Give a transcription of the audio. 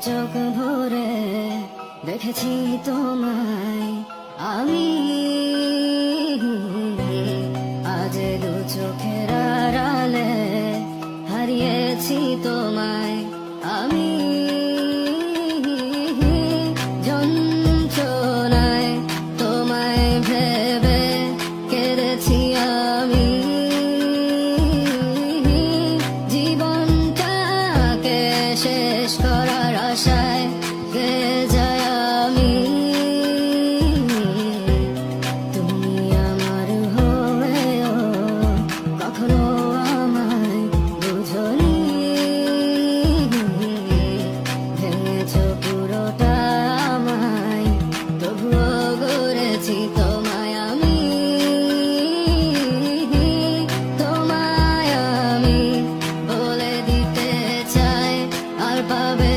চোখ ভরে দেখেছি তোমায় আমি, আজ দু চোখের আড়ালে হারিয়েছি তোমায় আমি। যন্ত্রণায় তোমায় ভেবে কেঁদেছি আমি, জীবনটাকে শেষ করার আশায় কে যায় আমি। তুমি আমার হয়েও কখনো আমায় বুঝনি, ভেঙেছ পুরোটা আমায়, তবুও গড়েছি তোমায় আমি। তোমায় আমি বলে দিতে চাই আর পাবে